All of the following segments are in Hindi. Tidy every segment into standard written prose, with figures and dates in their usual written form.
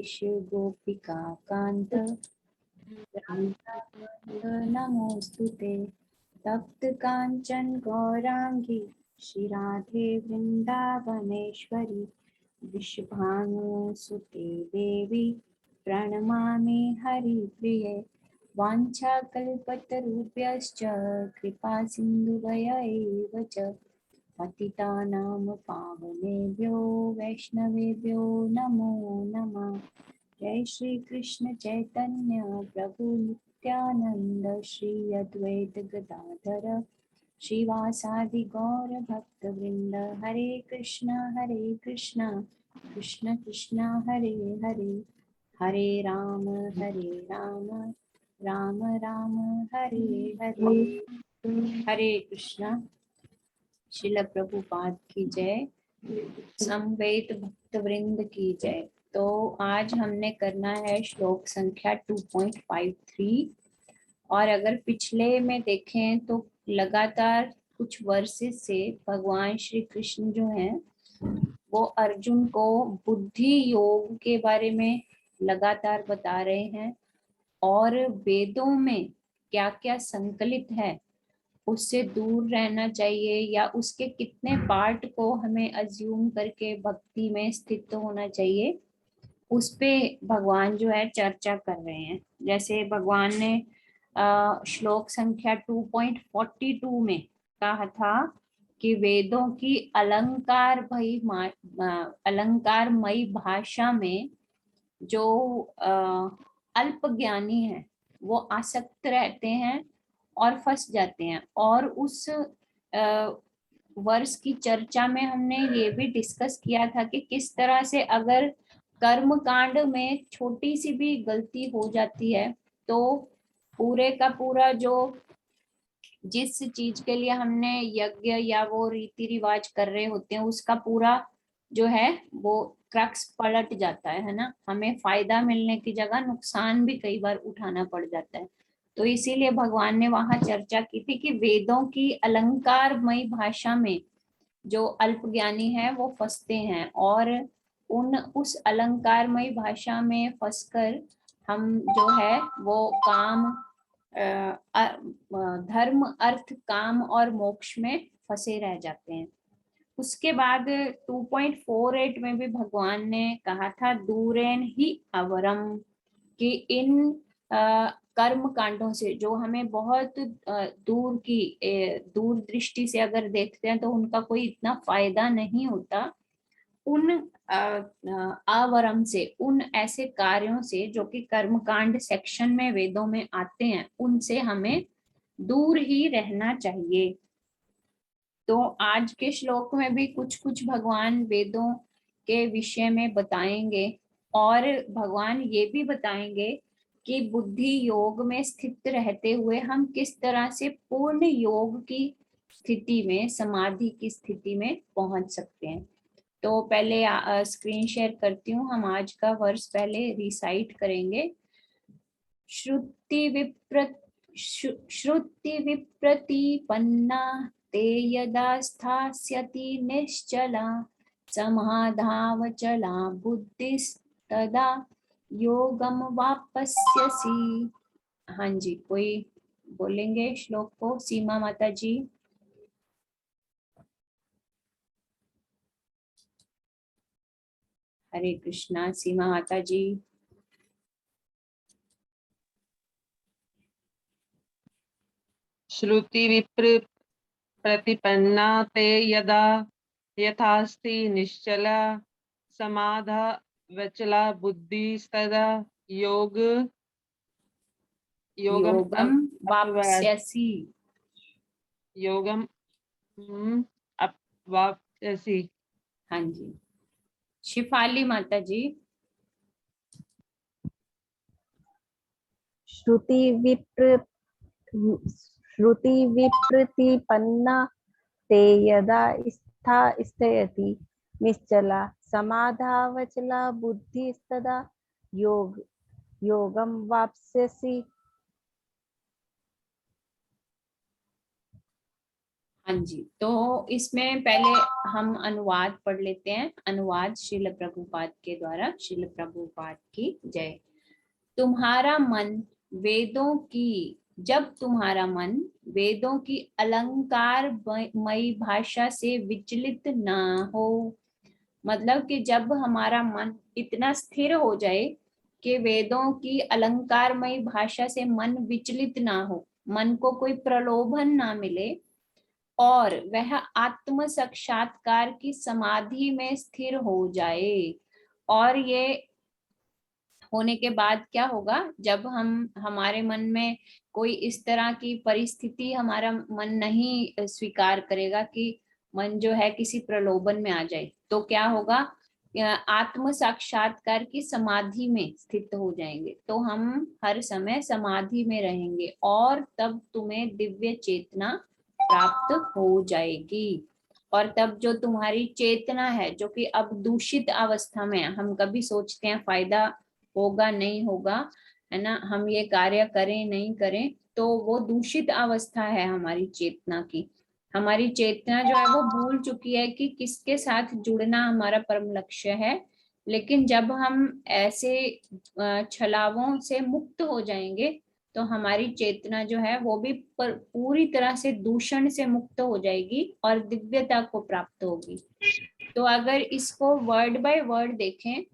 गोपिका कांत नमोस्तुते। तप्त कांचन गौरांगी श्री राधे वृंदावनेश्वरी विश्वभानुसुते देवी प्रणमामि हरिप्रिये। वाञ्छाकल्पतरुभ्यश्च कृपा सिन्धुभ्यैव च पतितानां पावनेभ्यो वैष्णवेभ्यो नमो नमः। जय श्री कृष्ण चैतन्य प्रभु नित्यानंद श्री अद्वैत गदाधर श्रीवासादि गौर भक्त वृंद। हरे कृष्ण कृष्ण कृष्ण हरे हरे, हरे राम राम राम हरे हरे। हरे कृष्ण। श्रील प्रभुपाद की जय, समवेत भक्त वृंद की जय। तो आज हमने करना है श्लोक संख्या 2.53 और अगर पिछले में देखें तो लगातार कुछ वर्सेस से भगवान श्री कृष्ण जो हैं वो अर्जुन को बुद्धि योग के बारे में लगातार बता रहे हैं और वेदों में क्या क्या संकलित है उससे दूर रहना चाहिए या उसके कितने पार्ट को हमें अज्यूम करके भक्ति में स्थित होना चाहिए, उस पे भगवान जो है चर्चा कर रहे हैं। जैसे भगवान ने श्लोक संख्या 2.42 में कहा था कि वेदों की अलंकारमयी भाषा में जो अल्प ज्ञानी है वो आसक्त रहते हैं और फंस जाते हैं। और उस वर्ष की चर्चा में हमने ये भी डिस्कस किया था कि किस तरह से अगर कर्म कांड में छोटी सी भी गलती हो जाती है तो पूरे का पूरा जो जिस चीज के लिए हमने यज्ञ या वो रीति रिवाज कर रहे होते हैं उसका पूरा जो है वो क्रक्स पलट जाता है ना। हमें फायदा मिलने की जगह नुकसान भी कई बार उठाना पड़ जाता है। तो इसीलिए भगवान ने वहां चर्चा की थी कि वेदों की अलंकारमयी भाषा में जो अल्प ज्ञानी है वो फंसते हैं और उस अलंकारमयी भाषा में फंसकर हम जो है वो काम धर्म अर्थ काम और मोक्ष में फंसे रह जाते हैं। उसके बाद 2.48 में भी भगवान ने कहा था दूरेन ही अवरम, कि इन कर्म कांडों से जो हमें बहुत दूर दृष्टि से अगर देखते हैं तो उनका कोई इतना फायदा नहीं होता, उन आवरम से, उन ऐसे कार्यों से जो कि कर्मकांड सेक्शन में वेदों में आते हैं, उनसे हमें दूर ही रहना चाहिए। तो आज के श्लोक में भी कुछ कुछ भगवान वेदों के विषय में बताएंगे और भगवान ये भी बताएंगे कि बुद्धि योग में स्थित रहते हुए हम किस तरह से पूर्ण योग की स्थिति में, समाधि की स्थिति में पहुंच सकते हैं। तो पहले स्क्रीन शेयर करती हूँ, हम आज का वर्स पहले रिसाइट करेंगे। श्रुति विप्रतिपन्ना ते यदा स्थास्यति निश्चला समाधावचला बुद्धिस्तदा योगम वापस्यसि। हाँ जी, कोई बोलेंगे श्लोक को? सीमा माता जी। हरे कृष्णा। सीमा माता जी। श्रुति विप्र प्रतिपन्ना ते यदा यथास्ति निश्चला समाधा वचला बुद्धिस्तदा योगम वापस्यसि। योगम वापस्यसि। हाँ जी। शिफाली माता जी। श्रुति विप्रतिपन्ना ते यदा स्थास्यति निश्चला समाधावचला बुद्धिस्तदा योगम वापस्यसि। हाँ जी, तो इसमें पहले हम अनुवाद पढ़ लेते हैं। अनुवाद श्रील प्रभुपाद के द्वारा। श्रील प्रभुपाद की जय। तुम्हारा मन वेदों की जब तुम्हारा मन वेदों की अलंकार मयी भाषा से विचलित ना हो, मतलब कि जब हमारा मन इतना स्थिर हो जाए कि वेदों की अलंकारमयी भाषा से मन विचलित ना हो, मन को कोई प्रलोभन ना मिले, और वह आत्म साक्षात्कार की समाधि में स्थिर हो जाए। और ये होने के बाद क्या होगा, जब हम हमारे मन में कोई इस तरह की परिस्थिति हमारा मन नहीं स्वीकार करेगा कि मन जो है किसी प्रलोभन में आ जाए, तो क्या होगा, आत्म साक्षात्कार की समाधि में स्थित हो जाएंगे। तो हम हर समय समाधि में रहेंगे और तब तुम्हें दिव्य चेतना प्राप्त हो जाएगी। और तब जो तुम्हारी चेतना है, जो कि अब दूषित अवस्था में है, हम कभी सोचते हैं फायदा होगा नहीं होगा, है ना, हम ये कार्य करें नहीं करें, तो वो दूषित अवस्था है हमारी चेतना की। हमारी चेतना जो है वो भूल चुकी है कि किसके साथ जुड़ना हमारा परम लक्ष्य है। लेकिन जब हम ऐसे छलावों से मुक्त हो जाएंगे, तो हमारी चेतना जो है वो भी पूरी तरह से दूषण से मुक्त हो जाएगी और दिव्यता को प्राप्त होगी। तो अगर इसको वर्ड बाय वर्ड देखें,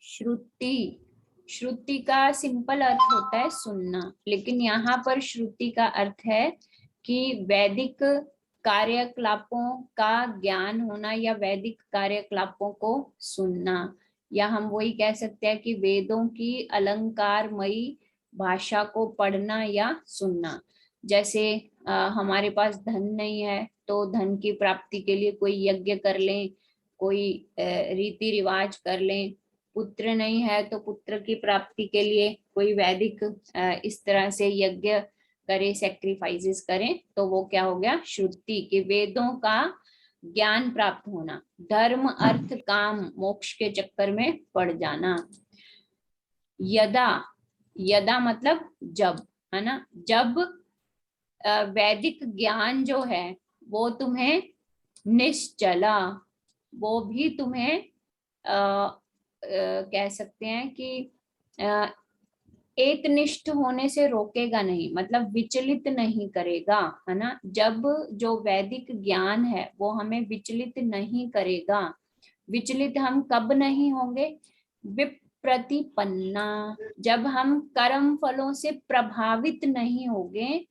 श्रुति, श्रुति का सिंपल अर्थ होता है सुनना, लेकिन यहाँ पर श्रुति का अर्थ है कि वैदिक कार्यकलापों का ज्ञान होना या वैदिक कार्यकलापों को सुनना, या हम वही कह सकते हैं कि वेदों की अलंकारमयी भाषा को पढ़ना या सुनना। जैसे हमारे पास धन नहीं है तो धन की प्राप्ति के लिए कोई यज्ञ कर लें, कोई रीति रिवाज कर लें। पुत्र नहीं है तो पुत्र की प्राप्ति के लिए कोई वैदिक इस तरह से यज्ञ करे, सैक्रिफाइसेस करें, तो वो क्या हो गया, श्रुति के वेदों का ज्ञान प्राप्त होना। धर्म अर्थ काम मोक्ष के चक्कर में पड़ जाना। यदा, यदा मतलब जब, है ना, जब वैदिक ज्ञान जो है वो तुम्हें निश्चला, वो भी तुम्हें कह सकते हैं कि एकनिष्ठ होने से रोकेगा नहीं, मतलब विचलित नहीं करेगा, है ना। जब जो वैदिक ज्ञान है वो हमें विचलित नहीं करेगा। विचलित हम कब नहीं होंगे, विप्रतिपन्ना, जब हम कर्म फलों से प्रभावित नहीं होंगे,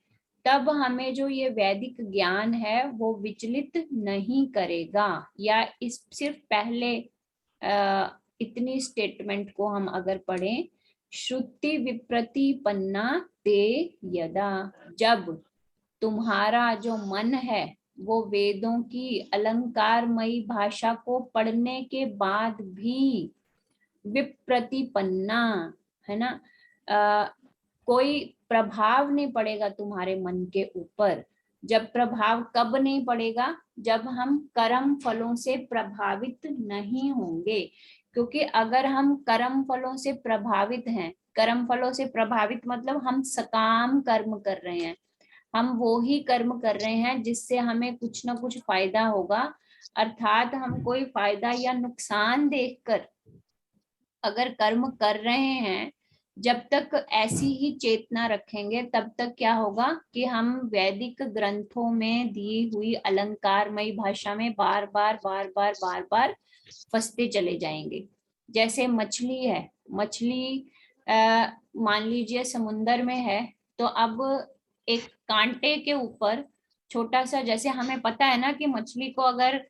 तब हमें जो ये वैदिक ज्ञान है वो विचलित नहीं करेगा। या इस सिर्फ पहले इतनी स्टेटमेंट को हम अगर पढ़ें, श्रुति विप्रतिपन्ना ते यदा, जब तुम्हारा जो मन है वो वेदों की अलंकारमयी भाषा को पढ़ने के बाद भी विप्रतिपन्ना, है ना, कोई प्रभाव नहीं पड़ेगा तुम्हारे मन के ऊपर। जब प्रभाव कब नहीं पड़ेगा, जब हम कर्म फलों से प्रभावित नहीं होंगे। क्योंकि अगर हम कर्म फलों से प्रभावित हैं, कर्म फलों से प्रभावित मतलब हम सकाम कर्म कर रहे हैं, हम वो ही कर्म कर रहे हैं जिससे हमें कुछ ना कुछ फायदा होगा, अर्थात हम कोई फायदा या नुकसान देखकर अगर कर्म कर रहे हैं, जब तक ऐसी ही चेतना रखेंगे तब तक क्या होगा कि हम वैदिक ग्रंथों में दी हुई अलंकारमयी भाषा में बार बार बार बार बार बार फंसते चले जाएंगे। जैसे मछली है, मछली मान लीजिए समुंदर में है, तो अब एक कांटे के ऊपर छोटा सा, जैसे हमें पता है ना कि मछली को अगर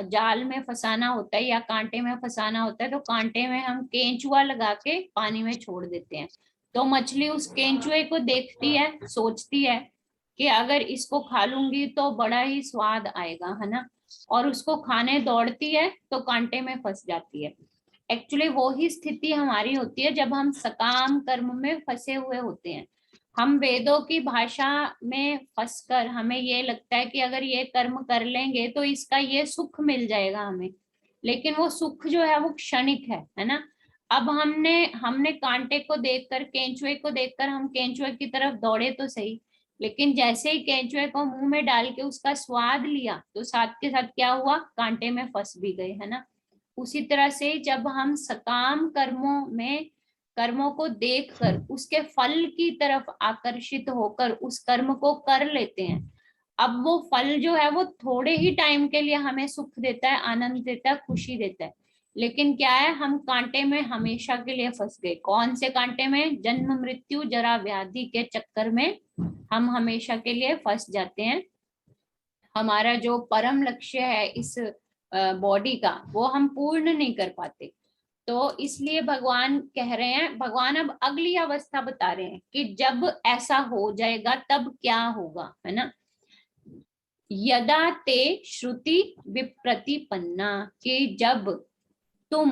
जाल में फंसाना होता है या कांटे में फंसाना होता है, तो कांटे में हम केंचुआ लगा के पानी में छोड़ देते हैं। तो मछली उस केंचुए को देखती है, सोचती है कि अगर इसको खा लूंगी तो बड़ा ही स्वाद आएगा, है ना, और उसको खाने दौड़ती है तो कांटे में फंस जाती है। एक्चुअली वो ही स्थिति हमारी होती है जब हम सकाम कर्म में फंसे हुए होते हैं। हम वेदों की भाषा में फंसकर हमें ये लगता है कि अगर ये कर्म कर लेंगे तो इसका ये सुख मिल जाएगा हमें, लेकिन वो सुख जो है वो क्षणिक है ना। अब हमने कांटे को देखकर, केंचुए को देखकर हम केंचुए की तरफ दौड़े तो सही, लेकिन जैसे ही केंचुए को मुंह में डाल के उसका स्वाद लिया तो साथ के साथ क्या हुआ, कांटे में फंस भी गए, है ना। उसी तरह से जब हम सकाम कर्मों में कर्मों को देखकर उसके फल की तरफ आकर्षित होकर उस कर्म को कर लेते हैं, अब वो फल जो है वो थोड़े ही टाइम के लिए हमें सुख देता है, आनंद देता है, खुशी देता है, लेकिन क्या है, हम कांटे में हमेशा के लिए फंस गए। कौन से कांटे में? जन्म मृत्यु जरा व्याधि के चक्कर में हम हमेशा के लिए फंस जाते हैं। हमारा जो परम लक्ष्य है इस बॉडी का वो हम पूर्ण नहीं कर पाते। तो इसलिए भगवान कह रहे हैं, भगवान अब अगली अवस्था बता रहे हैं कि जब ऐसा हो जाएगा तब क्या होगा, है ना। यदा ते श्रुति विप्रतिपन्ना, कि जब तुम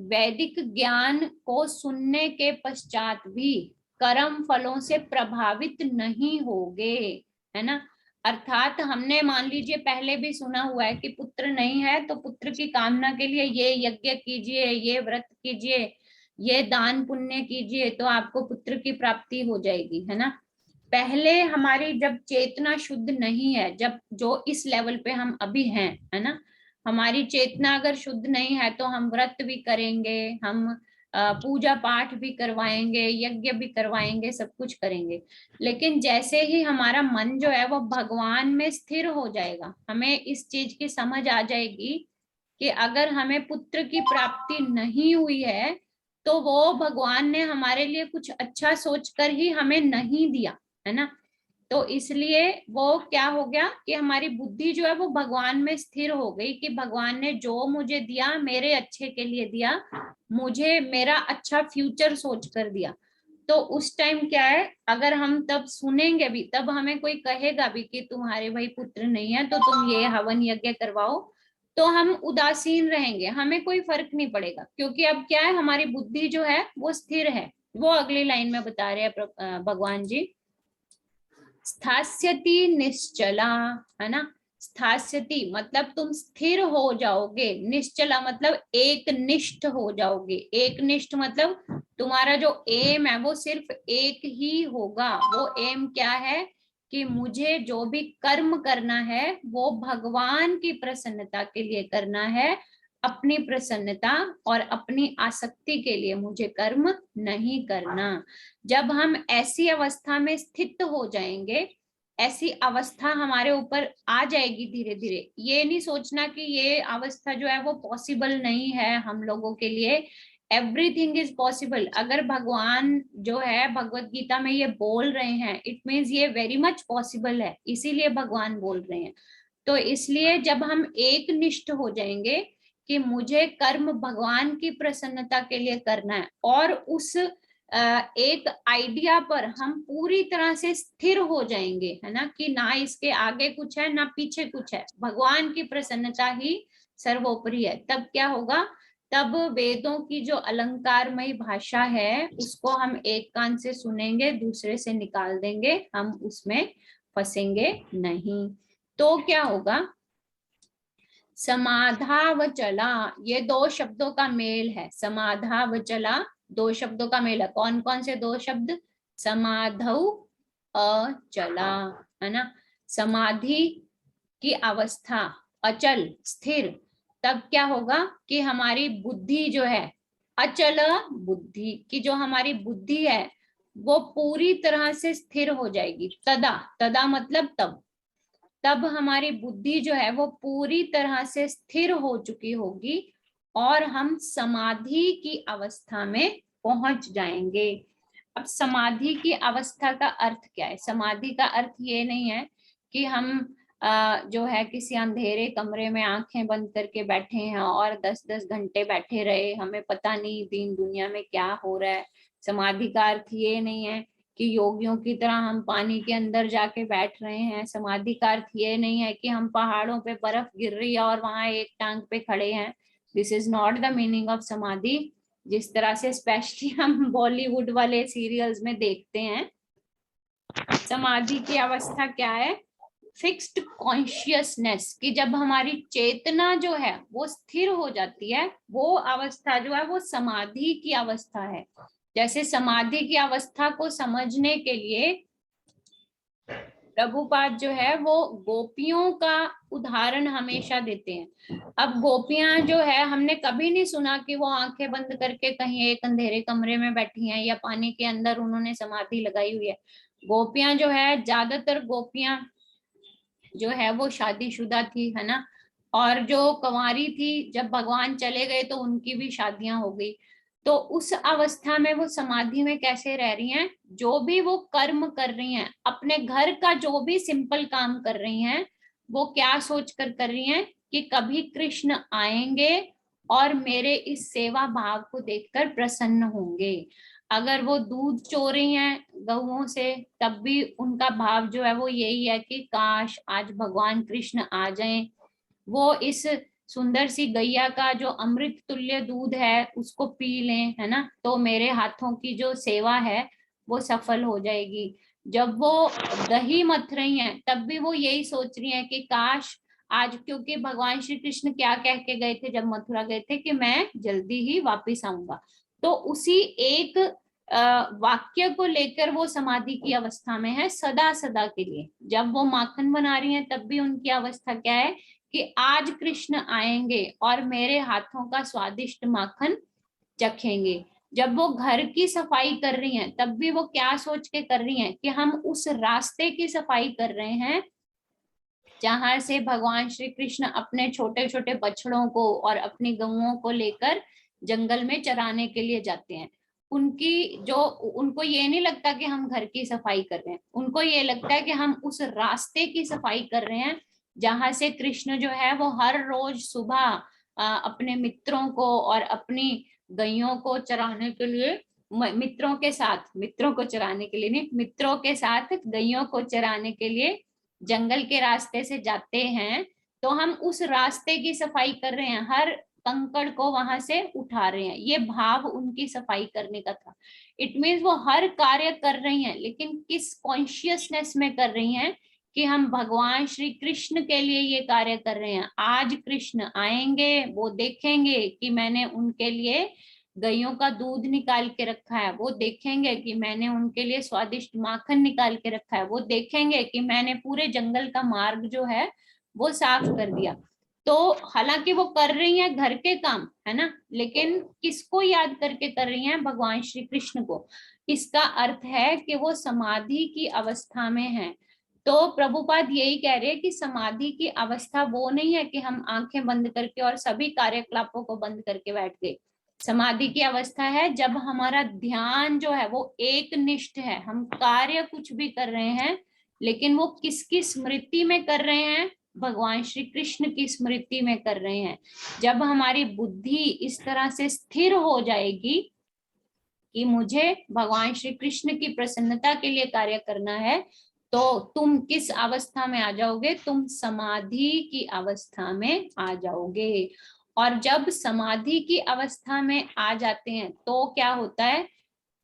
वैदिक ज्ञान को सुनने के पश्चात भी कर्म फलों से प्रभावित नहीं होगे, है ना। अर्थात हमने मान लीजिए पहले भी सुना हुआ है कि पुत्र नहीं है तो पुत्र की कामना के लिए ये यज्ञ कीजिए, ये व्रत कीजिए, ये दान पुण्य कीजिए तो आपको पुत्र की प्राप्ति हो जाएगी, है ना। पहले हमारी जब चेतना शुद्ध नहीं है, जब जो इस लेवल पे हम अभी हैं, है ना, हमारी चेतना अगर शुद्ध नहीं है तो हम व्रत भी करेंगे, हम पूजा पाठ भी करवाएंगे, यज्ञ भी करवाएंगे, सब कुछ करेंगे, लेकिन जैसे ही हमारा मन जो है वो भगवान में स्थिर हो जाएगा, हमें इस चीज की समझ आ जाएगी कि अगर हमें पुत्र की प्राप्ति नहीं हुई है तो वो भगवान ने हमारे लिए कुछ अच्छा सोचकर ही हमें नहीं दिया, है ना। तो इसलिए वो क्या हो गया कि हमारी बुद्धि जो है वो भगवान में स्थिर हो गई कि भगवान ने जो मुझे दिया मेरे अच्छे के लिए दिया, मुझे मेरा अच्छा फ्यूचर सोच कर दिया। तो उस टाइम क्या है, अगर हम तब सुनेंगे भी, तब हमें कोई कहेगा भी कि तुम्हारे भाई पुत्र नहीं है तो तुम ये हवन यज्ञ करवाओ, तो हम उदासीन रहेंगे, हमें कोई फर्क नहीं पड़ेगा, क्योंकि अब क्या है, हमारी बुद्धि जो है वो स्थिर है। वो अगली लाइन में बता रहे हैं भगवान जी, स्थास्यति निश्चला, है ना। स्थास्यति मतलब तुम स्थिर हो जाओगे, निश्चला मतलब एक निष्ठ हो जाओगे। एक निष्ठ मतलब तुम्हारा जो एम है वो सिर्फ एक ही होगा। वो एम क्या है कि मुझे जो भी कर्म करना है वो भगवान की प्रसन्नता के लिए करना है, अपनी प्रसन्नता और अपनी आसक्ति के लिए मुझे कर्म नहीं करना। जब हम ऐसी अवस्था में स्थित हो जाएंगे, ऐसी अवस्था हमारे ऊपर आ जाएगी धीरे धीरे, ये नहीं सोचना कि ये अवस्था जो है वो पॉसिबल नहीं है हम लोगों के लिए, एवरीथिंग इज पॉसिबल। अगर भगवान जो है भगवत गीता में ये बोल रहे हैं, इट मीन्स ये वेरी मच पॉसिबल है, इसीलिए भगवान बोल रहे हैं। तो इसलिए जब हम एक निष्ठ हो जाएंगे कि मुझे कर्म भगवान की प्रसन्नता के लिए करना है, और उस एक आइडिया पर हम पूरी तरह से स्थिर हो जाएंगे, है ना, कि ना इसके आगे कुछ है ना पीछे कुछ है, भगवान की प्रसन्नता ही सर्वोपरि है, तब क्या होगा, तब वेदों की जो अलंकारमयी भाषा है उसको हम एक कान से सुनेंगे, दूसरे से निकाल देंगे, हम उसमें फंसेंगे नहीं। तो क्या होगा, समाधावचला, ये दो शब्दों का मेल है, समाधावचला दो शब्दों का मेल है। कौन कौन से दो शब्द? समाधौ अचला, है ना। समाधि की अवस्था, अचल स्थिर, तब क्या होगा कि हमारी बुद्धि जो है, अचल बुद्धि की जो हमारी बुद्धि है वो पूरी तरह से स्थिर हो जाएगी। तदा, तदा मतलब तब, तब हमारी बुद्धि जो है वो पूरी तरह से स्थिर हो चुकी होगी और हम समाधि की अवस्था में पहुंच जाएंगे। अब समाधि की अवस्था का अर्थ क्या है? समाधि का अर्थ ये नहीं है कि हम जो है किसी अंधेरे कमरे में आंखें बंद करके बैठे हैं और 10-10 घंटे बैठे रहे, हमें पता नहीं दीन दुनिया में क्या हो रहा है। समाधि का अर्थ ये नहीं है कि योगियों की तरह हम पानी के अंदर जाके बैठ रहे हैं। समाधि का अर्थ ये नहीं है कि हम पहाड़ों पे बर्फ गिर रही है और वहां एक टांग पे खड़े हैं। This is not the meaning of समाधि, जिस तरह से स्पेशली हम बॉलीवुड वाले सीरियल्स में देखते हैं। समाधि की अवस्था क्या है? फिक्स्ड कॉन्शियसनेस, कि जब हमारी चेतना जो है वो स्थिर हो जाती है, वो अवस्था जो है वो समाधि की अवस्था है। जैसे समाधि की अवस्था को समझने के लिए प्रभुपाद जो है वो गोपियों का उदाहरण हमेशा देते हैं। अब गोपियां जो है, हमने कभी नहीं सुना कि वो आंखें बंद करके कहीं एक अंधेरे कमरे में बैठी हैं या पानी के अंदर उन्होंने समाधि लगाई हुई है। गोपियां जो है, ज्यादातर गोपियां जो है वो शादीशुदा थी, है ना। और जो कंवारी थी, जब भगवान चले गए तो उनकी भी शादियां हो गई। तो उस अवस्था में वो समाधि में कैसे रह रही हैं? जो भी वो कर्म कर रही हैं, अपने घर का जो भी सिंपल काम कर रही हैं, वो क्या सोच कर रही हैं कि कभी कृष्ण आएंगे और मेरे इस सेवा भाव को देखकर प्रसन्न होंगे। अगर वो दूध चो रही हैं गऊओं से, तब भी उनका भाव जो है वो यही है कि काश आज भगवान कृष्ण आ जाएं, वो इस सुंदर सी गैया का जो अमृत तुल्य दूध है उसको पी लें, है ना, तो मेरे हाथों की जो सेवा है वो सफल हो जाएगी। जब वो दही मथ रही हैं, तब भी वो यही सोच रही हैं कि काश आज, क्योंकि भगवान श्री कृष्ण क्या कह के गए थे जब मथुरा गए थे कि मैं जल्दी ही वापिस आऊंगा। तो उसी एक वाक्य को लेकर वो समाधि की अवस्था में है सदा सदा के लिए। जब वो माखन बना रही हैं, तब भी उनकी अवस्था क्या है कि आज कृष्ण आएंगे और मेरे हाथों का स्वादिष्ट माखन चखेंगे। जब वो घर की सफाई कर रही हैं, तब भी वो क्या सोच के कर रही हैं कि हम उस रास्ते की सफाई कर रहे हैं जहां से भगवान श्री कृष्ण अपने छोटे छोटे बछड़ों को और अपनी गऊओं को लेकर जंगल में चराने के लिए जाते हैं। उनको ये नहीं लगता कि हम घर की सफाई कर रहे हैं, उनको ये लगता है कि हम उस रास्ते की सफाई कर रहे हैं जहां से कृष्ण जो है वो हर रोज सुबह अपने मित्रों को और अपनी गैयों को चराने के लिए, मित्रों को चराने के लिए नहीं, मित्रों के साथ गैयों को चराने के लिए जंगल के रास्ते से जाते हैं। तो हम उस रास्ते की सफाई कर रहे हैं, हर कंकड़ को वहां से उठा रहे हैं। ये भाव उनकी सफाई करने का था। इट मीन्स वो हर कार्य कर रही हैं, लेकिन किस कॉन्शियसनेस में कर रही हैं कि हम भगवान श्री कृष्ण के लिए ये कार्य कर रहे हैं। आज कृष्ण आएंगे, वो देखेंगे कि मैंने उनके लिए गैयों का दूध निकाल के रखा है, वो देखेंगे कि मैंने उनके लिए स्वादिष्ट माखन निकाल के रखा है, वो देखेंगे कि मैंने पूरे जंगल का मार्ग जो है वो साफ कर दिया। तो हालांकि वो कर रही हैं घर के काम, है ना, लेकिन किसको याद करके कर रही हैं? भगवान श्री कृष्ण को। इसका अर्थ है कि वो समाधि की अवस्था में है। तो प्रभुपाद यही कह रहे हैं कि समाधि की अवस्था वो नहीं है कि हम आंखें बंद करके और सभी कार्यकलापों को बंद करके बैठ गए। समाधि की अवस्था है जब हमारा ध्यान जो है वो एक निष्ठ है, हम कार्य कुछ भी कर रहे हैं लेकिन वो किसकी स्मृति में कर रहे हैं? भगवान श्री कृष्ण की स्मृति में कर रहे हैं। जब हमारी बुद्धि इस तरह से स्थिर हो जाएगी कि मुझे भगवान श्री कृष्ण की प्रसन्नता के लिए कार्य करना है, तो तुम किस अवस्था में आ जाओगे? तुम समाधि की अवस्था में आ जाओगे। और जब समाधि की अवस्था में आ जाते हैं तो क्या होता है?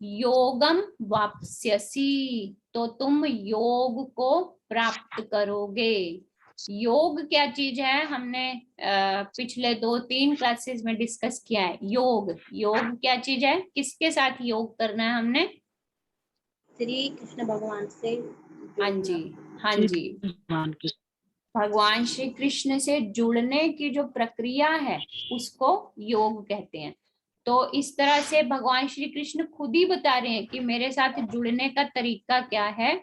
योगम वाप्स्यसि, तो तुम योग को प्राप्त करोगे। योग क्या चीज है? हमने पिछले 2-3 क्लासेस में डिस्कस किया है। योग क्या चीज है? किसके साथ योग करना है हमने? श्री कृष्ण भगवान से हाँ जी, हाँ जी, भगवान श्री कृष्ण से जुड़ने की जो प्रक्रिया है उसको योग कहते हैं। तो इस तरह से भगवान श्री कृष्ण खुद ही बता रहे हैं कि मेरे साथ जुड़ने का तरीका क्या है,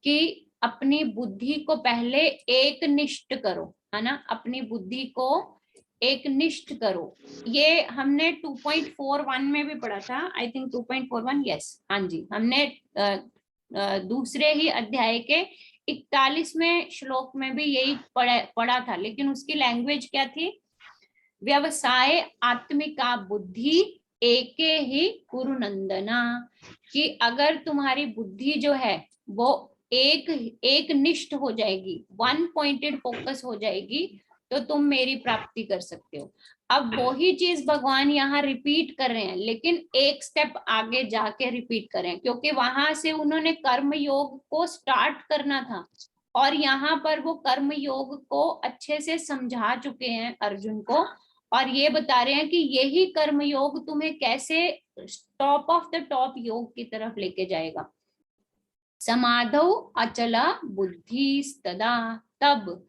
कि अपनी बुद्धि को पहले एक निष्ठ करो, है ना, अपनी बुद्धि को एक निष्ठ करो। ये हमने 2.41 में भी पढ़ा था, आई थिंक 2.41, यस, हाँ जी, हमने दूसरे ही अध्याय के 41वें श्लोक में भी यही पढ़ा था, लेकिन उसकी लैंग्वेज क्या थी? व्यवसाय आत्मिका बुद्धि एके ही कुरु नंदना, कि अगर तुम्हारी बुद्धि जो है वो एक निष्ठ हो जाएगी, वन पॉइंटेड फोकस हो जाएगी, तो तुम मेरी प्राप्ति कर सकते हो। अब वही चीज भगवान यहाँ रिपीट कर रहे हैं, लेकिन एक स्टेप आगे जाके रिपीट कर रहे हैं, क्योंकि वहां से उन्होंने कर्म योग को स्टार्ट करना था और यहाँ पर वो कर्म योग को अच्छे से समझा चुके हैं अर्जुन को, और ये बता रहे हैं कि यही कर्म योग तुम्हें कैसे टॉप ऑफ द टॉप योग की तरफ लेके जाएगा। समाधौ अचल बुद्धि तदा, तब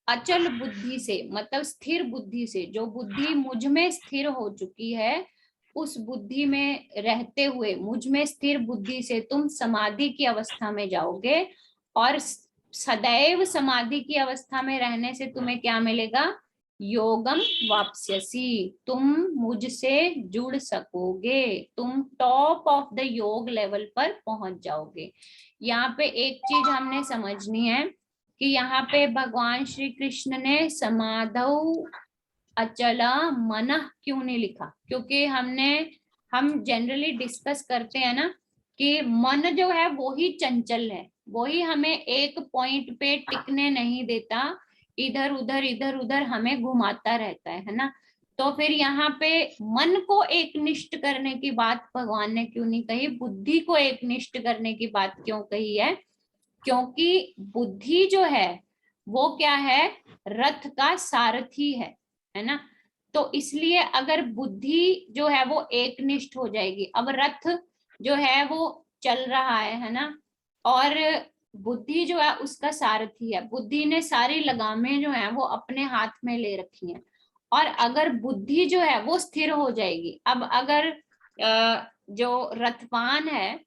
अचल बुद्धि से मतलब स्थिर बुद्धि से, जो बुद्धि मुझ में स्थिर हो चुकी है, उस बुद्धि में रहते हुए मुझ में स्थिर बुद्धि से तुम समाधि की अवस्था में जाओगे, और सदैव समाधि की अवस्था में रहने से तुम्हें क्या मिलेगा? योगम वाप्स्यसि, तुम मुझसे जुड़ सकोगे, तुम टॉप ऑफ द योग लेवल पर पहुंच जाओगे। यहाँ पे एक चीज हमने समझनी है कि यहाँ पे भगवान श्री कृष्ण ने समाधौ अचला मनः क्यों नहीं लिखा? क्योंकि हम जनरली डिस्कस करते हैं ना कि मन जो है वो ही चंचल है, वो ही हमें एक पॉइंट पे टिकने नहीं देता, इधर उधर हमें घुमाता रहता है ना। तो फिर यहाँ पे मन को एक निष्ठ करने की बात भगवान ने क्यों नहीं कही? बुद्धि को एक निष्ठ करने की बात क्यों कही है? क्योंकि बुद्धि जो है वो क्या है? रथ का सारथी है ना। तो इसलिए अगर बुद्धि जो है वो एकनिष्ठ हो जाएगी, अब रथ जो है वो चल रहा है ना, और बुद्धि जो है उसका सारथी है, बुद्धि ने सारी लगामें जो है वो अपने हाथ में ले रखी हैं, और अगर बुद्धि जो है वो स्थिर हो जाएगी, अब अगर जो रथवान है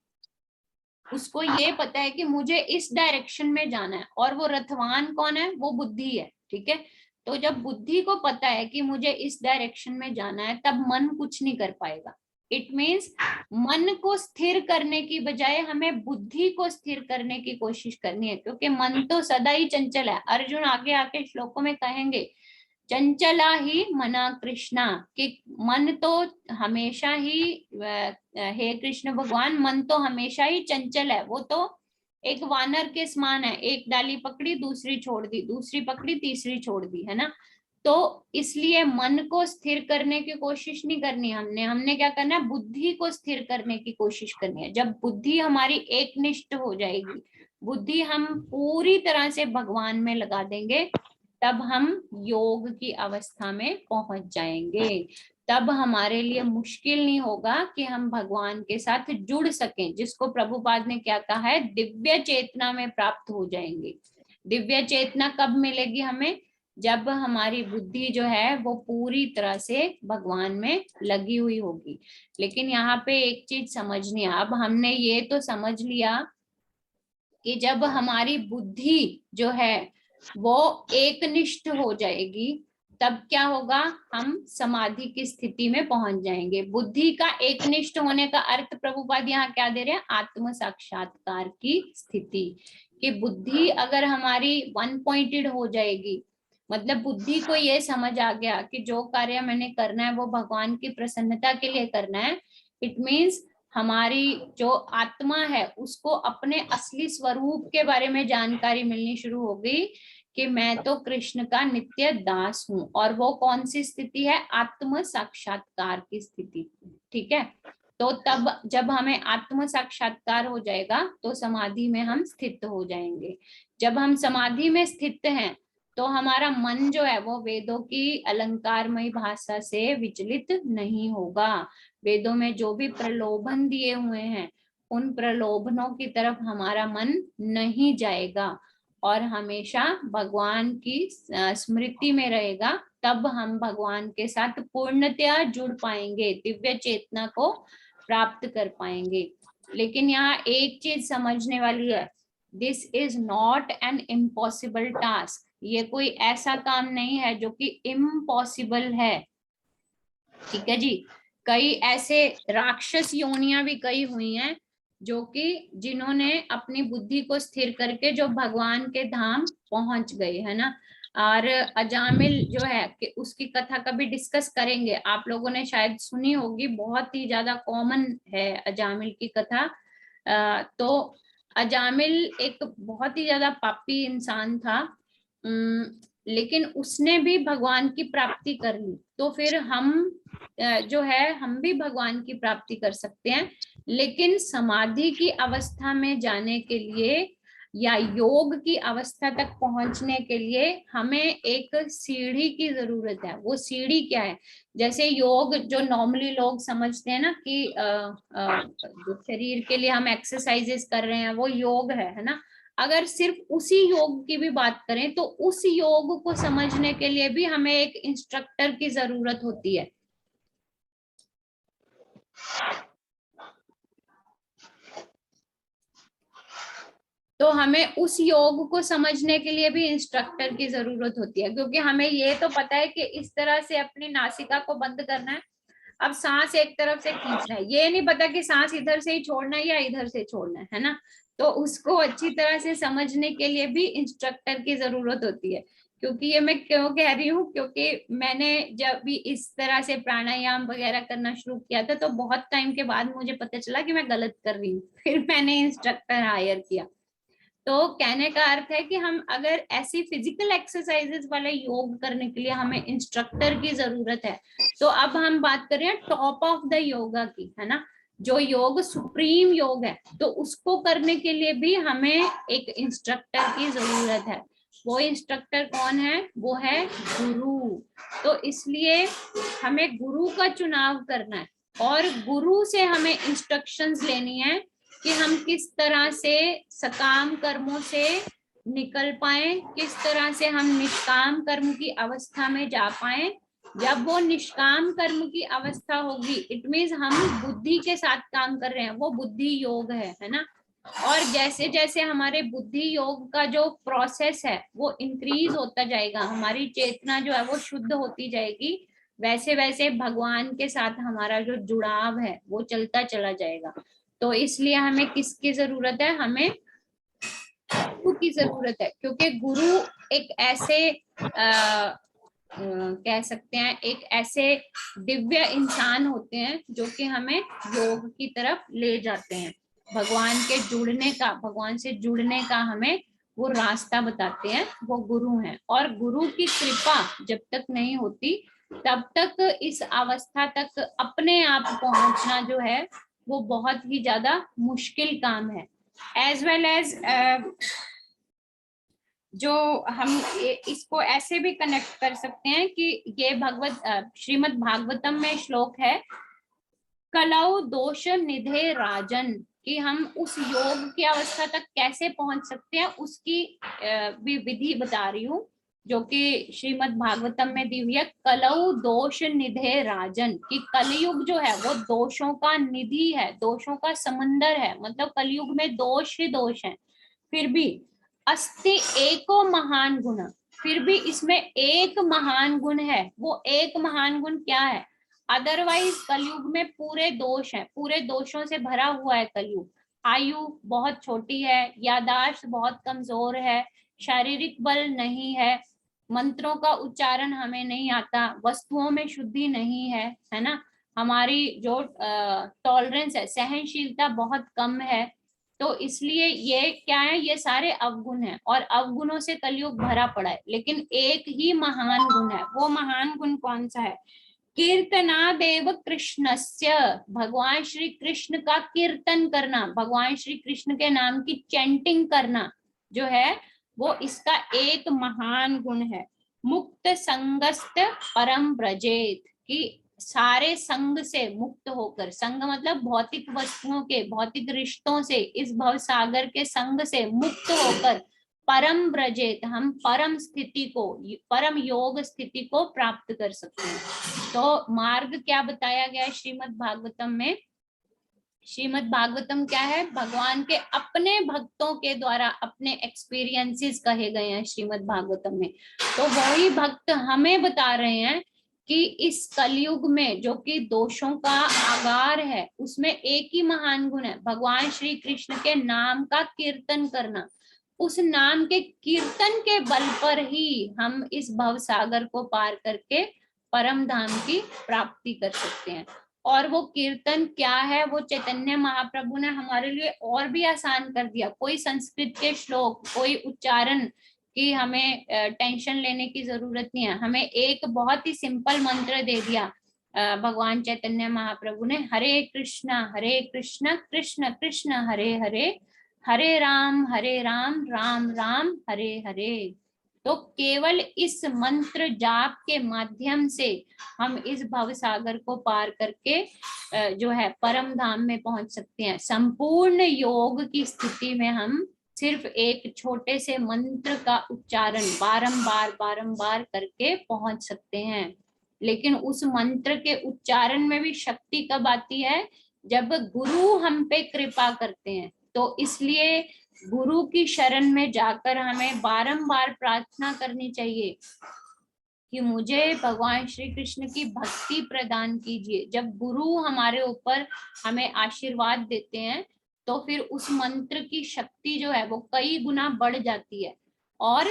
उसको ये पता है कि मुझे इस डायरेक्शन में जाना है, और वो रथवान कौन है? वो बुद्धि है, ठीक है। तो जब बुद्धि को पता है कि मुझे इस डायरेक्शन में जाना है, तब मन कुछ नहीं कर पाएगा। इट मीन्स मन को स्थिर करने की बजाय हमें बुद्धि को स्थिर करने की कोशिश करनी है, क्योंकि मन तो सदा ही चंचल है। अर्जुन आगे आके श्लोकों में कहेंगे चंचला ही मना कृष्णा, कि मन तो हमेशा ही हे कृष्ण भगवान, मन तो हमेशा ही चंचल है, वो तो एक वानर के समान है, एक डाली पकड़ी दूसरी छोड़ दी, दूसरी पकड़ी तीसरी छोड़ दी, है ना। तो इसलिए मन को स्थिर करने की कोशिश नहीं करनी हमने क्या करना है? बुद्धि को स्थिर करने की कोशिश करनी है। जब बुद्धि हमारी एकनिष्ठ हो जाएगी, बुद्धि हम पूरी तरह से भगवान में लगा देंगे, तब हम योग की अवस्था में पहुंच जाएंगे। तब हमारे लिए मुश्किल नहीं होगा कि हम भगवान के साथ जुड़ सकें, जिसको प्रभुपाद ने क्या कहा है? दिव्य चेतना में प्राप्त हो जाएंगे। दिव्य चेतना कब मिलेगी हमें? जब हमारी बुद्धि जो है वो पूरी तरह से भगवान में लगी हुई होगी। लेकिन यहाँ पे एक चीज समझनी है, अब हमने ये तो समझ लिया कि जब हमारी बुद्धि जो है वो एकनिष्ठ हो जाएगी, तब क्या होगा? हम समाधि की स्थिति में पहुंच जाएंगे। बुद्धि का एकनिष्ठ होने का अर्थ प्रभुपाद यहाँ क्या दे रहे हैं? आत्म साक्षात्कार की स्थिति। कि बुद्धि अगर हमारी वन पॉइंटेड हो जाएगी, मतलब बुद्धि को ये समझ आ गया कि जो कार्य मैंने करना है वो भगवान की प्रसन्नता के लिए करना है, इट मीन्स हमारी जो आत्मा है उसको अपने असली स्वरूप के बारे में जानकारी मिलनी शुरू हो गई कि मैं तो कृष्ण का नित्य दास हूँ। और वो कौन सी स्थिति है? आत्म साक्षात्कार की स्थिति, ठीक है। तो तब जब हमें आत्म साक्षात्कार हो जाएगा तो समाधि में हम स्थित हो जाएंगे। जब हम समाधि में स्थित हैं तो हमारा मन जो है वो वेदों की अलंकारमयी भाषा से विचलित नहीं होगा। वेदों में जो भी प्रलोभन दिए हुए हैं उन प्रलोभनों की तरफ हमारा मन नहीं जाएगा, और हमेशा भगवान की स्मृति में रहेगा। तब हम भगवान के साथ पूर्णतया जुड़ पाएंगे, दिव्य चेतना को प्राप्त कर पाएंगे। लेकिन यहाँ एक चीज समझने वाली है, this is not an impossible task. ये कोई ऐसा काम नहीं है जो कि इम्पॉसिबल है, ठीक है जी। कई ऐसे राक्षस योनियां भी कई हुई हैं जो कि जिन्होंने अपनी बुद्धि को स्थिर करके जो भगवान के धाम पहुंच गए, है ना। और अजामिल जो है कि उसकी कथा कभी डिस्कस करेंगे, आप लोगों ने शायद सुनी होगी, बहुत ही ज्यादा कॉमन है अजामिल की कथा। तो अजामिल एक बहुत ही ज्यादा पापी इंसान था, लेकिन उसने भी भगवान की प्राप्ति कर ली। तो फिर हम जो है हम भी भगवान की प्राप्ति कर सकते हैं, लेकिन समाधि की अवस्था में जाने के लिए या योग की अवस्था तक पहुंचने के लिए हमें एक सीढ़ी की जरूरत है। वो सीढ़ी क्या है? जैसे योग जो नॉर्मली लोग समझते हैं ना कि जो शरीर के लिए हम एक्सरसाइजेस कर रहे हैं वो योग है ना। अगर सिर्फ उसी योग की भी बात करें तो उस योग को समझने के लिए भी हमें एक इंस्ट्रक्टर की जरूरत होती है। तो हमें उस योग को समझने के लिए भी इंस्ट्रक्टर की जरूरत होती है, क्योंकि हमें ये तो पता है कि इस तरह से अपनी नासिका को बंद करना है, अब सांस एक तरफ से खींचना है, ये नहीं पता कि सांस इधर से ही छोड़ना है या इधर से छोड़ना है ना। तो उसको अच्छी तरह से समझने के लिए भी इंस्ट्रक्टर की जरूरत होती है। क्योंकि ये मैं क्यों कह रही हूँ, क्योंकि मैंने जब भी इस तरह से प्राणायाम वगैरह करना शुरू किया था तो बहुत टाइम के बाद मुझे पता चला कि मैं गलत कर रही हूँ, फिर मैंने इंस्ट्रक्टर हायर किया। तो कहने का अर्थ है कि हम अगर ऐसी फिजिकल एक्सरसाइजेस वाले योग करने के लिए हमें इंस्ट्रक्टर की जरूरत है। तो अब हम बात कर रहे हैं टॉप ऑफ द योगा की, है ना, जो योग सुप्रीम योग है, तो उसको करने के लिए भी हमें एक इंस्ट्रक्टर की जरूरत है। वो इंस्ट्रक्टर कौन है? वो है गुरु। तो इसलिए हमें गुरु का चुनाव करना है और गुरु से हमें इंस्ट्रक्शंस लेनी है कि हम किस तरह से सकाम कर्मों से निकल पाए, किस तरह से हम निष्काम कर्म की अवस्था में जा पाए। जब वो निष्काम कर्म की अवस्था होगी, इट मीन्स हम बुद्धि के साथ काम कर रहे हैं, वो बुद्धि योग है ना। और जैसे जैसे हमारे बुद्धि योग का जो प्रोसेस है वो इंक्रीज होता जाएगा, हमारी चेतना जो है वो शुद्ध होती जाएगी, वैसे वैसे भगवान के साथ हमारा जो जुड़ाव है वो चलता चला जाएगा। तो इसलिए हमें किसकी जरूरत है? हमें गुरु की जरूरत है, क्योंकि गुरु एक ऐसे कह सकते हैं एक ऐसे दिव्य इंसान होते हैं जो कि हमें योग की तरफ ले जाते हैं, भगवान के जुड़ने का, भगवान से जुड़ने का हमें वो रास्ता बताते हैं, वो गुरु हैं। और गुरु की कृपा जब तक नहीं होती तब तक इस अवस्था तक अपने आप पहुंचना जो है वो बहुत ही ज्यादा मुश्किल काम है। एज वेल एज जो हम इसको ऐसे भी कनेक्ट कर सकते हैं कि ये श्रीमद् भागवतम में श्लोक है, कलौ दोष निधे राजन, कि हम उस योग की अवस्था तक कैसे पहुंच सकते हैं उसकी भी विधि बता रही हूँ, जो कि श्रीमद् भागवतम में दी हुई है। कलौ दोष निधे राजन, कि कलयुग जो है वो दोषों का निधि है, दोषों का समंदर है, मतलब कलयुग में दोष ही दोष है। फिर भी अस्ति एको महान गुण, फिर भी इसमें एक महान गुण है। वो एक महान गुण क्या है? अदरवाइज कलयुग में पूरे दोष हैं, पूरे दोषों से भरा हुआ है कलयुग। आयु बहुत छोटी है, यादाश्त बहुत कमजोर है, शारीरिक बल नहीं है, मंत्रों का उच्चारण हमें नहीं आता, वस्तुओं में शुद्धि नहीं है ना, हमारी जो टॉलरेंस है, सहनशीलता बहुत कम है। तो इसलिए ये क्या है? ये सारे अवगुण हैं और अवगुणों से कलयुग भरा पड़ा है। लेकिन एक ही महान गुण है, वो महान गुण कौन सा है? कीर्तनादेव कृष्णस्य, भगवान श्री कृष्ण का कीर्तन करना, भगवान श्री कृष्ण के नाम की चैंटिंग करना जो है वो इसका एक महान गुण है। मुक्त संगस्त परम ब्रजेत, कि सारे संग से मुक्त होकर, संग मतलब भौतिक वस्तुओं के, भौतिक रिश्तों से, इस भव सागर के संग से मुक्त होकर परम ब्रजेत, हम परम स्थिति को, परम योग स्थिति को प्राप्त कर सकते हैं। तो मार्ग क्या बताया गया है श्रीमद् भागवतम में? श्रीमद् भागवतम क्या है? भगवान के अपने भक्तों के द्वारा अपने एक्सपीरियंसेस कहे गए हैं श्रीमद् भागवतम में। तो वही भक्त हमें बता रहे हैं कि इस कलयुग में जो कि दोषों का आगार है, उसमें एक ही महान गुण है, भगवान श्री कृष्ण के नाम का कीर्तन करना। उस नाम के कीर्तन के बल पर ही हम इस भव सागर को पार करके परम धाम की प्राप्ति कर सकते हैं। और वो कीर्तन क्या है? वो चैतन्य महाप्रभु ने हमारे लिए और भी आसान कर दिया। कोई संस्कृत के श्लोक, कोई उच्चारण की हमें टेंशन लेने की जरूरत नहीं है। हमें एक बहुत ही सिंपल मंत्र दे दिया भगवान चैतन्य महाप्रभु ने, हरे कृष्ण कृष्ण कृष्ण हरे हरे, हरे राम राम राम हरे हरे। तो केवल इस मंत्र जाप के माध्यम से हम इस भव सागर को पार करके जो है परम धाम में पहुंच सकते हैं। संपूर्ण योग की स्थिति में हम सिर्फ एक छोटे से मंत्र का उच्चारण बारंबार करके पहुंच सकते हैं। लेकिन उस मंत्र के उच्चारण में भी शक्ति कब आती है? जब गुरु हम पे कृपा करते हैं। तो इसलिए गुरु की शरण में जाकर हमें बारंबार प्रार्थना करनी चाहिए कि मुझे भगवान श्री कृष्ण की भक्ति प्रदान कीजिए। जब गुरु हमारे ऊपर हमें आशीर्वाद देते हैं तो फिर उस मंत्र की शक्ति जो है वो कई गुना बढ़ जाती है, और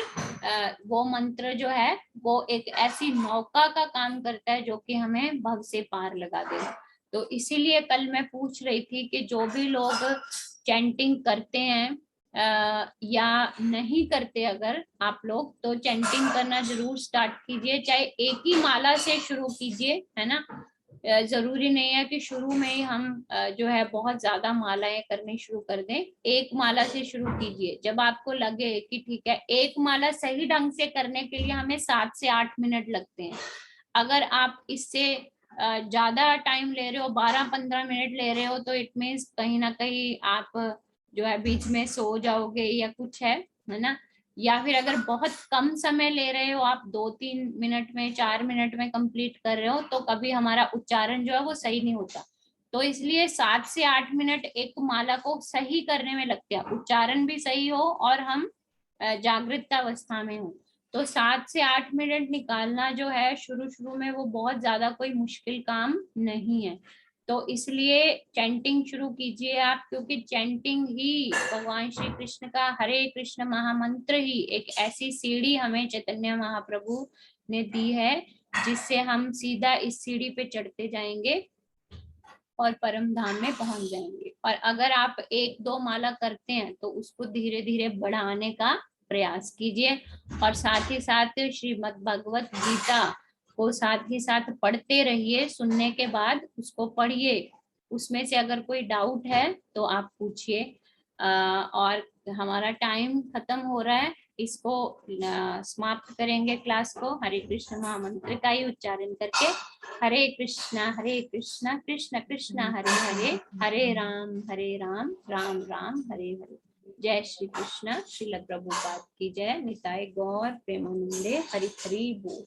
वो मंत्र जो है वो एक ऐसी नौका का काम करता है जो कि हमें भव से पार लगा देगा। तो इसीलिए कल मैं पूछ रही थी कि जो भी लोग चैंटिंग करते हैं या नहीं करते, अगर आप लोग, तो चैंटिंग करना जरूर स्टार्ट कीजिए। चाहे एक ही माला से शुरू कीजिए, है ना। जरूरी नहीं है कि शुरू में ही हम जो है बहुत ज्यादा मालाएं करनी शुरू कर दें। एक माला से शुरू कीजिए। जब आपको लगे कि ठीक है, एक माला सही ढंग से करने के लिए हमें 7 से 8 मिनट लगते हैं। अगर आप इससे ज्यादा टाइम ले रहे हो, 12-15 मिनट ले रहे हो, तो इट मीन्स कहीं ना कहीं आप जो है बीच में सो जाओगे या कुछ है ना। या फिर अगर बहुत कम समय ले रहे हो, आप 2-3 मिनट में, 4 मिनट में कंप्लीट कर रहे हो, तो कभी हमारा उच्चारण जो है वो सही नहीं होता। तो इसलिए 7 से 8 मिनट एक माला को सही करने में लगते हैं, उच्चारण भी सही हो और हम जागृत अवस्था में हो। तो 7 से 8 मिनट निकालना जो है शुरू शुरू में वो बहुत ज्यादा कोई मुश्किल काम नहीं है। तो इसलिए चैंटिंग शुरू कीजिए आप, क्योंकि चैंटिंग ही भगवान श्री कृष्ण का हरे कृष्ण महामंत्र ही एक ऐसी सीढ़ी हमें चैतन्य महाप्रभु ने दी है जिससे हम सीधा इस सीढ़ी पे चढ़ते जाएंगे और परम धाम में पहुंच जाएंगे। और अगर आप 1-2 माला करते हैं तो उसको धीरे धीरे बढ़ाने का प्रयास कीजिए, और साथ ही साथ श्रीमद् भगवत गीता को साथ ही साथ पढ़ते रहिए। सुनने के बाद उसको पढ़िए, उसमें से अगर कोई डाउट है तो आप पूछिए। और हमारा टाइम खत्म हो रहा है, इसको समाप्त करेंगे क्लास को हरे कृष्ण महामंत्र का ही उच्चारण करके। हरे कृष्णा कृष्ण कृष्ण हरे हरे, हरे राम राम राम हरे हरे। जय श्री कृष्ण। श्रील प्रभुपाद की जय। निताय गौर प्रेमानंदे। हरि हरि बोल।